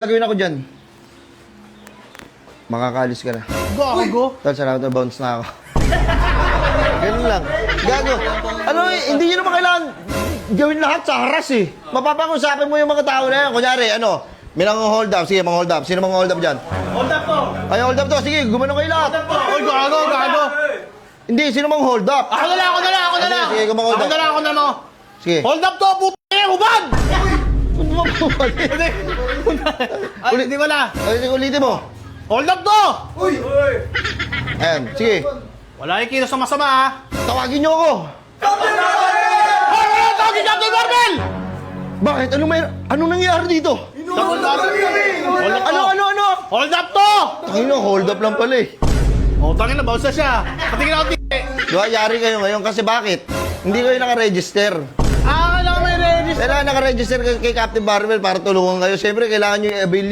Gagawin ako dyan. Makakalis ka na. Gago. Tal, salamat na bounce na ako. Ganun lang. Gago. Ano hindi nyo naman kailangan gawin lahat sa haras eh. Mapapag-usapan mo yung mga tao na yan. Kunyari, ano, may nang hold up. Sige, mga hold up. Sino mga hold up dyan? Hold up po. Ay, hold up to. Sige, gumano kayo lahat. Oy, gago. Hindi, sino mga hold up? Ako na lang. Sige, ikaw mga hold up. Ako na lang. Sige. Hold up to, puto hubad! Ay, Ulit. hindi wala. Ay, ulitin mo. Hold up to! Ayan, sige. Wala yung kilos sa masama, ha? Tawagin nyo ako. Wala, tawagin Captain Marvel! Bakit? Anong nangyari dito? Hold up. Ano? Hold up to! Tangino, hold up lang pala eh. Oh, tangin na, bawsa siya. Patingin ako, Diba, yari kayo ngayon kasi bakit? Hindi kayo naka-register. kailangan may register. Kailangan naka-register kay Captain Marvel para tulungan kayo. Siyempre, kailangan nyo i-avail